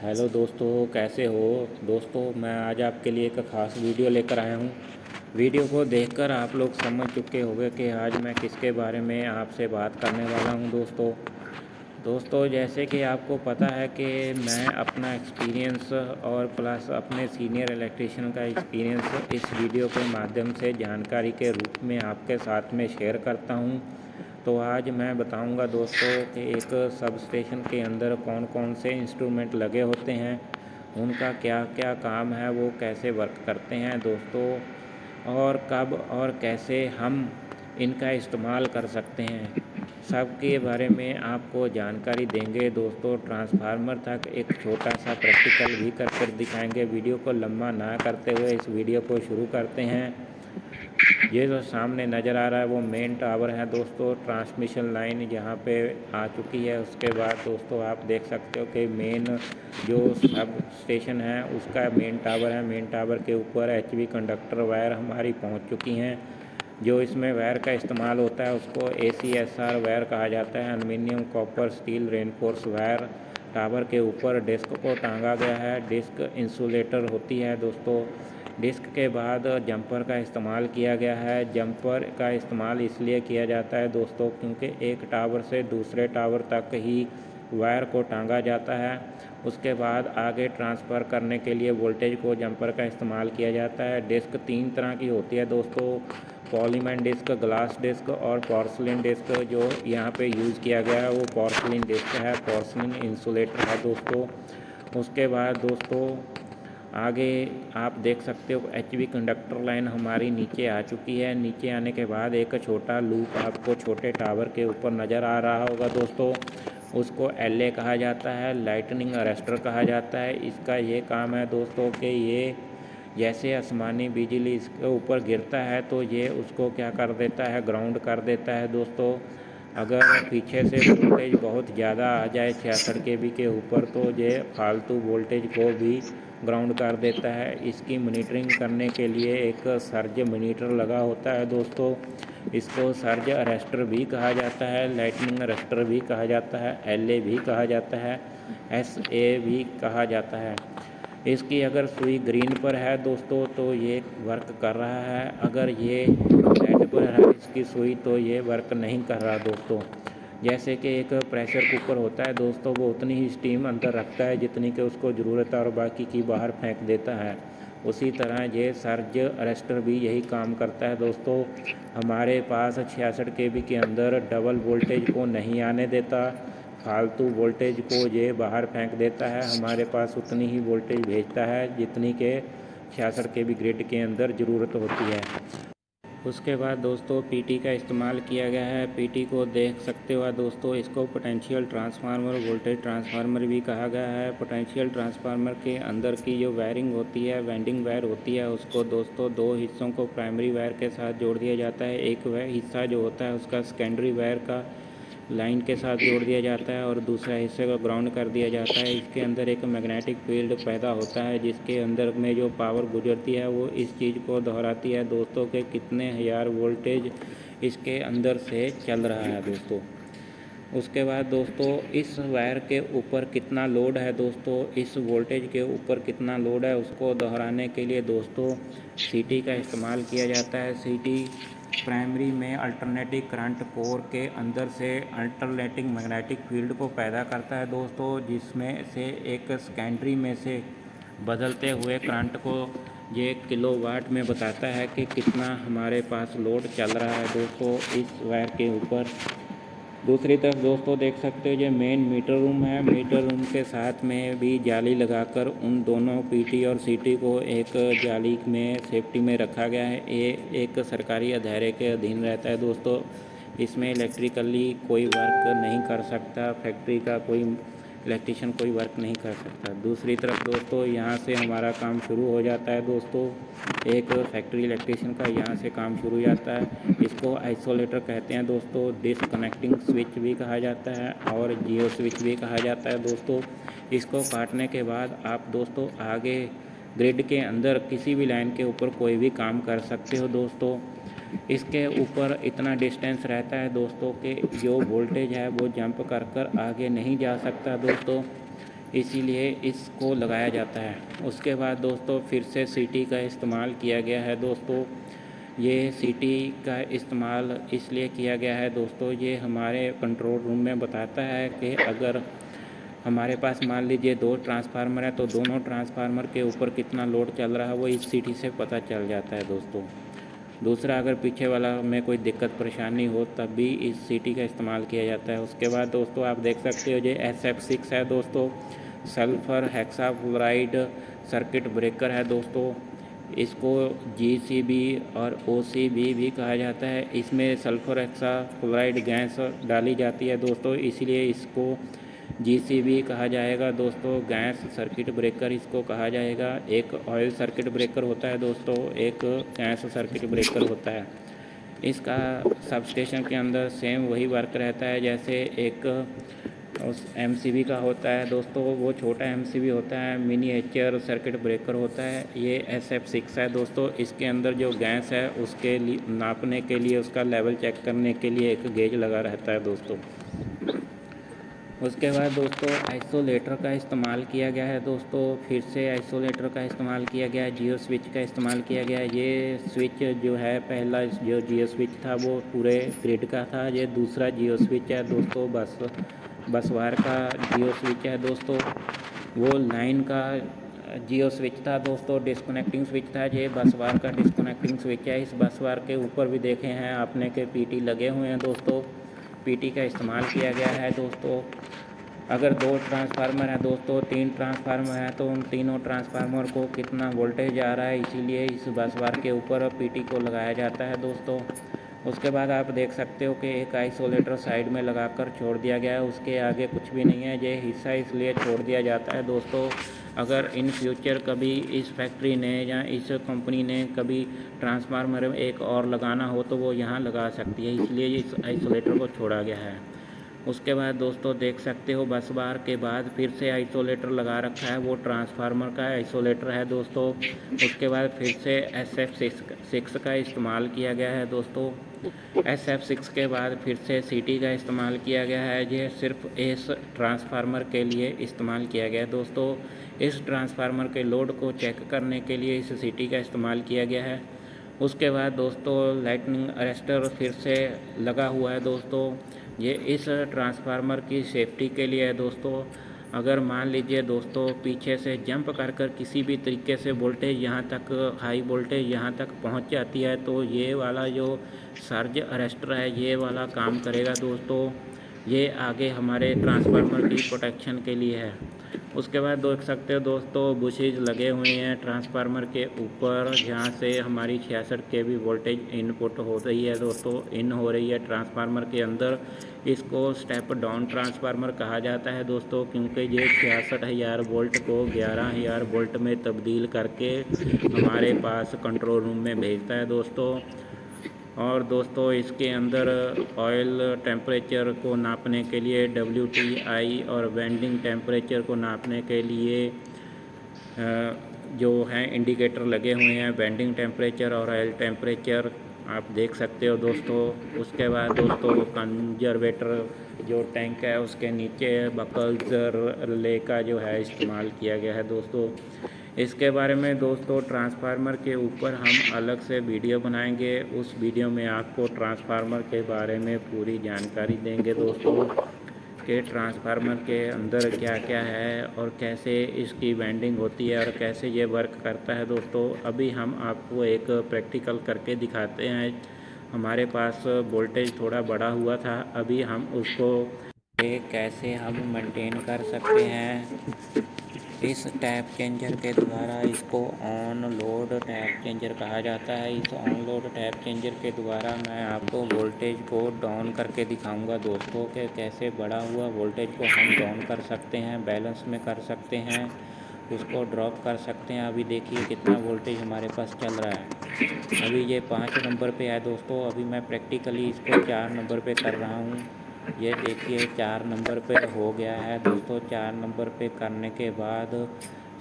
Hello दोस्तों, कैसे हो। दोस्तों, मैं आज आपके लिए एक ख़ास वीडियो लेकर आया हूँ। वीडियो को देखकर आप लोग समझ चुके होंगे कि आज मैं किसके बारे में आपसे बात करने वाला हूँ। दोस्तों जैसे कि आपको पता है कि मैं अपना एक्सपीरियंस और प्लस अपने सीनियर इलेक्ट्रीशियन का एक्सपीरियंस इस वीडियो के माध्यम से जानकारी के रूप में आपके साथ में शेयर करता हूँ। तो आज मैं बताऊंगा दोस्तों कि एक सब स्टेशन के अंदर कौन कौन से इंस्ट्रूमेंट लगे होते हैं, उनका क्या क्या काम है, वो कैसे वर्क करते हैं दोस्तों, और कब और कैसे हम इनका इस्तेमाल कर सकते हैं, सब के बारे में आपको जानकारी देंगे दोस्तों। ट्रांसफार्मर तक एक छोटा सा प्रैक्टिकल भी कर कर दिखाएंगे। वीडियो को लंबा ना करते हुए इस वीडियो को शुरू करते हैं। ये जो सामने नज़र आ रहा है वो मेन टावर है दोस्तों। ट्रांसमिशन लाइन यहाँ पे आ चुकी है। उसके बाद दोस्तों आप देख सकते हो कि मेन जो सब स्टेशन है उसका मेन टावर है। मेन टावर के ऊपर एचवी कंडक्टर वायर हमारी पहुँच चुकी हैं। जो इसमें वायर का इस्तेमाल होता है उसको ACSR वायर कहा जाता है, aluminium copper steel reinforce wire. Tower के ऊपर डिस्क को टांगा गया है। डिस्क इंसुलेटर होती है दोस्तों। डिस्क के बाद जंपर का इस्तेमाल किया गया है। जंपर का इस्तेमाल इसलिए किया जाता है दोस्तों क्योंकि एक टावर से दूसरे टावर तक ही वायर को टांगा जाता है। उसके बाद आगे ट्रांसफ़र करने के लिए वोल्टेज को जंपर का इस्तेमाल किया जाता है। डिस्क 3 तरह की होती है दोस्तों, पॉलीमर डिस्क, ग्लास डिस्क और पोर्सिलिन डिस्क। जो यहाँ पे यूज़ किया गया है वो पोर्सिलिन डिस्क है, पोर्सिलिन इंसुलेटर है दोस्तों। उसके बाद दोस्तों आगे आप देख सकते हो एचवी कंडक्टर लाइन हमारी नीचे आ चुकी है। नीचे आने के बाद एक छोटा लूप आपको छोटे टावर के ऊपर नज़र आ रहा होगा दोस्तों। उसको LA कहा जाता है, लाइटनिंग अरेस्टर कहा जाता है। इसका ये काम है दोस्तों कि ये जैसे आसमानी बिजली इसके ऊपर गिरता है तो ये उसको क्या कर देता है, ग्राउंड कर देता है दोस्तों। अगर पीछे से वोल्टेज बहुत ज़्यादा आ जाए 66 kV के ऊपर तो ये फालतू वोल्टेज को भी ग्राउंड कर देता है। इसकी मॉनिटरिंग करने के लिए एक सर्ज मॉनिटर लगा होता है दोस्तों। इसको सर्ज अरेस्टर भी कहा जाता है, लाइटनिंग अरेस्टर भी कहा जाता है, LA भी कहा जाता है, SA भी कहा जाता है। इसकी अगर सुई ग्रीन पर है दोस्तों तो ये वर्क कर रहा है। अगर ये रेड पर है इसकी सुई तो ये वर्क नहीं कर रहा दोस्तों। जैसे कि एक प्रेशर कुकर होता है दोस्तों, वो उतनी ही स्टीम अंदर रखता है जितनी कि उसको ज़रूरत है और बाकी की बाहर फेंक देता है। उसी तरह ये सर्ज अरेस्टर भी यही काम करता है दोस्तों। हमारे पास 66 kV के अंदर डबल वोल्टेज को नहीं आने देता, फालतू वोल्टेज को ये बाहर फेंक देता है। हमारे पास उतनी ही वोल्टेज भेजता है जितनी के 66 kV ग्रिड के अंदर ज़रूरत होती है। उसके बाद दोस्तों PT का इस्तेमाल किया गया है। PT को देख सकते हो दोस्तों, इसको पोटेंशियल ट्रांसफार्मर, वोल्टेज ट्रांसफार्मर भी कहा गया है। पोटेंशियल ट्रांसफार्मर के अंदर की जो वायरिंग होती है, वाइंडिंग वायर होती है, उसको दोस्तों दो हिस्सों को प्राइमरी वायर के साथ जोड़ दिया जाता है। एक हिस्सा जो होता है उसका सेकेंडरी वायर का लाइन के साथ जोड़ दिया जाता है और दूसरा हिस्से को ग्राउंड कर दिया जाता है। इसके अंदर एक मैग्नेटिक फील्ड पैदा होता है जिसके अंदर में जो पावर गुजरती है वो इस चीज़ को दोहराती है दोस्तों के कितने हजार वोल्टेज इसके अंदर से चल रहा है दोस्तों। उसके बाद दोस्तों इस वायर के ऊपर कितना लोड है दोस्तों, इस वोल्टेज के ऊपर कितना लोड है उसको दोहराने के लिए दोस्तों CT का इस्तेमाल किया जाता है। CT प्राइमरी में अल्टरनेटिंग करंट कोर के अंदर से अल्टरनेटिंग मैग्नेटिक फील्ड को पैदा करता है दोस्तों, जिसमें से एक सेकेंडरी में से बदलते हुए करंट को ये किलोवाट में बताता है कि कितना हमारे पास लोड चल रहा है दोस्तों इस वायर के ऊपर। दूसरी तरफ दोस्तों देख सकते हो ये मेन मीटर रूम है। मीटर रूम के साथ में भी जाली लगाकर उन दोनों PT और CT को एक जाली में सेफ्टी में रखा गया है। ये एक सरकारी अदारे के अधीन रहता है दोस्तों। इसमें इलेक्ट्रिकली कोई वर्क नहीं कर सकता, फैक्ट्री का कोई इलेक्ट्रीशियन कोई वर्क नहीं कर सकता। दूसरी तरफ दोस्तों यहाँ से हमारा काम शुरू हो जाता है दोस्तों, एक फैक्ट्री इलेक्ट्रीशियन का यहाँ से काम शुरू हो जाता है। इसको आइसोलेटर कहते हैं दोस्तों, डिस्कनेक्टिंग स्विच भी कहा जाता है और जियो स्विच भी कहा जाता है दोस्तों। इसको काटने के बाद आप दोस्तों आगे ग्रिड के अंदर किसी भी लाइन के ऊपर कोई भी काम कर सकते हो दोस्तों। इसके ऊपर इतना डिस्टेंस रहता है दोस्तों कि जो वोल्टेज है वो जंप कर कर आगे नहीं जा सकता दोस्तों। इसीलिए इसको लगाया जाता है। उसके बाद दोस्तों फिर से सीटी का इस्तेमाल किया गया है दोस्तों। ये सीटी का इस्तेमाल इसलिए किया गया है दोस्तों, ये हमारे कंट्रोल रूम में बताता है कि अगर हमारे पास मान लीजिए 2 ट्रांसफार्मर है तो दोनों ट्रांसफार्मर के ऊपर कितना लोड चल रहा है वो इस सीटी से पता चल जाता है दोस्तों। दूसरा, अगर पीछे वाला में कोई दिक्कत परेशानी हो तब भी इस सीटी का इस्तेमाल किया जाता है। उसके बाद दोस्तों आप देख सकते हो ये SF6 है दोस्तों, सल्फ़र हेक्साफ्लोराइड सर्किट ब्रेकर है दोस्तों। इसको GCB और OCB भी कहा जाता है। इसमें सल्फ़र हेक्साफ्लोराइड गैस डाली जाती है दोस्तों, इसीलिए इसको GCB कहा जाएगा दोस्तों। गैस सर्किट ब्रेकर इसको कहा जाएगा। एक ऑयल सर्किट ब्रेकर होता है दोस्तों, एक गैस सर्किट ब्रेकर होता है। इसका सबस्टेशन के अंदर सेम वही वर्क रहता है जैसे एक उस MCB का होता है दोस्तों। वो छोटा MCB होता है, मिनीएचर सर्किट ब्रेकर होता है। ये SF6 है दोस्तों। इसके अंदर जो गैस है उसके लिए नापने के लिए, उसका लेवल चेक करने के लिए एक गेज लगा रहता है दोस्तों। उसके बाद दोस्तों आइसोलेटर का इस्तेमाल किया गया है दोस्तों। फिर से आइसोलेटर का इस्तेमाल किया गया है, जियो स्विच का इस्तेमाल किया गया है। ये स्विच जो है, पहला जो जियो स्विच था वो पूरे ग्रिड का था। ये दूसरा जियो स्विच है दोस्तों, बस वायर का जियो स्विच है दोस्तों। वो लाइन का जियो स्विच था दोस्तों, डिस्कनेक्टिंग स्विच था। ये बस वायर का डिस्कनेक्टिंग स्विच है। इस बस वायर के ऊपर भी देखे हैं आपने के PT लगे हुए हैं दोस्तों। PT का इस्तेमाल किया गया है दोस्तों। अगर 2 ट्रांसफार्मर हैं दोस्तों, 3 ट्रांसफार्मर हैं तो उन तीनों ट्रांसफार्मर को कितना वोल्टेज आ रहा है, इसीलिए इस बस बार के ऊपर PT को लगाया जाता है दोस्तों। उसके बाद आप देख सकते हो कि एक आइसोलेटर साइड में लगाकर छोड़ दिया गया है, उसके आगे कुछ भी नहीं है। ये हिस्सा इसलिए छोड़ दिया जाता है दोस्तों, अगर इन फ्यूचर कभी इस फैक्ट्री ने या इस कंपनी ने कभी ट्रांसफार्मर एक और लगाना हो तो वो यहाँ लगा सकती है, इसलिए इस आइसोलेटर को छोड़ा गया है। उसके बाद दोस्तों देख सकते हो बस बार के बाद फिर से आइसोलेटर लगा रखा है, वो ट्रांसफार्मर का आइसोलेटर है दोस्तों। उसके बाद फिर से SF6 का इस्तेमाल किया गया है दोस्तों। SF6 के बाद फिर से CT का इस्तेमाल किया गया है। ये सिर्फ इस ट्रांसफार्मर के लिए इस्तेमाल किया गया है दोस्तों। इस ट्रांसफार्मर के लोड को चेक करने के लिए इस CT का इस्तेमाल किया गया है। उसके बाद दोस्तों लाइटनिंग अरेस्टर फिर से लगा हुआ है दोस्तों। ये इस ट्रांसफार्मर की सेफ्टी के लिए है दोस्तों। अगर मान लीजिए दोस्तों पीछे से जंप कर किसी भी तरीके से वोल्टेज यहाँ तक, हाई वोल्टेज यहाँ तक पहुँच जाती है तो ये वाला जो सर्ज अरेस्टर है ये वाला काम करेगा दोस्तों। ये आगे हमारे ट्रांसफार्मर की प्रोटेक्शन के लिए है। उसके बाद देख सकते हो दोस्तों बुशेज लगे हुए हैं ट्रांसफार्मर के ऊपर, जहाँ से हमारी 66 kV वोल्टेज इनपुट हो रही है दोस्तों, इन हो रही है ट्रांसफार्मर के अंदर। इसको स्टेप डाउन ट्रांसफार्मर कहा जाता है दोस्तों, क्योंकि ये 66,000 वोल्ट को 11,000 वोल्ट में तब्दील करके हमारे पास कंट्रोल रूम में भेजता है दोस्तों। और दोस्तों इसके अंदर ऑयल टेम्परेचर को नापने के लिए WTI और वेंडिंग टेम्परेचर को नापने के लिए जो हैं इंडिकेटर लगे हुए हैं, वेंडिंग टेम्परेचर और ऑयल टेम्परेचर आप देख सकते हो दोस्तों। उसके बाद दोस्तों कंजर्वेटर जो टैंक है उसके नीचे बकल्स रिले का जो है इस्तेमाल किया गया है दोस्तों। इसके बारे में दोस्तों ट्रांसफार्मर के ऊपर हम अलग से वीडियो बनाएंगे, उस वीडियो में आपको ट्रांसफार्मर के बारे में पूरी जानकारी देंगे दोस्तों कि ट्रांसफार्मर के अंदर क्या क्या है और कैसे इसकी वेंडिंग होती है और कैसे ये वर्क करता है दोस्तों। अभी हम आपको एक प्रैक्टिकल करके दिखाते हैं। हमारे पास वोल्टेज थोड़ा बढ़ा हुआ था, अभी हम उसको कैसे हम मेंटेन कर सकते हैं इस टैप चेंजर के द्वारा। इसको ऑन लोड टैप चेंजर कहा जाता है। इस ऑन लोड टैप चेंजर के द्वारा मैं आपको वोल्टेज को डाउन करके दिखाऊंगा दोस्तों कि कैसे बढ़ा हुआ वोल्टेज को हम डाउन कर सकते हैं, बैलेंस में कर सकते हैं, उसको ड्रॉप कर सकते हैं। अभी देखिए कितना वोल्टेज हमारे पास चल रहा है। अभी ये 5 नंबर पे है दोस्तों। अभी मैं प्रैक्टिकली इसको 4 नंबर पे कर रहा हूँ। ये देखिए 4 नंबर पे हो गया है दोस्तों। 4 नंबर पे करने के बाद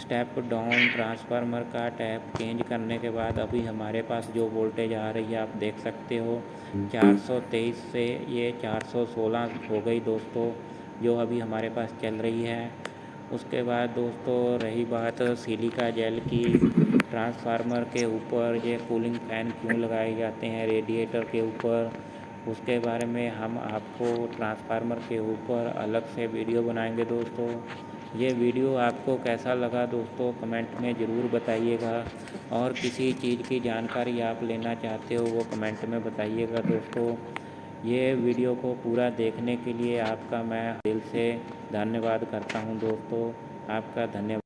स्टेप डाउन ट्रांसफार्मर का टैप चेंज करने के बाद अभी हमारे पास जो वोल्टेज आ रही है आप देख सकते हो 423 से ये 416 हो गई दोस्तों, जो अभी हमारे पास चल रही है। उसके बाद दोस्तों रही बात सिलिका जेल की, ट्रांसफार्मर के ऊपर ये कूलिंग फ़ैन क्यों लगाए जाते हैं रेडिएटर के ऊपर, उसके बारे में हम आपको ट्रांसफार्मर के ऊपर अलग से वीडियो बनाएंगे दोस्तों। ये वीडियो आपको कैसा लगा दोस्तों कमेंट में ज़रूर बताइएगा, और किसी चीज़ की जानकारी आप लेना चाहते हो वो कमेंट में बताइएगा दोस्तों। ये वीडियो को पूरा देखने के लिए आपका मैं दिल से धन्यवाद करता हूँ दोस्तों। आपका धन्यवाद।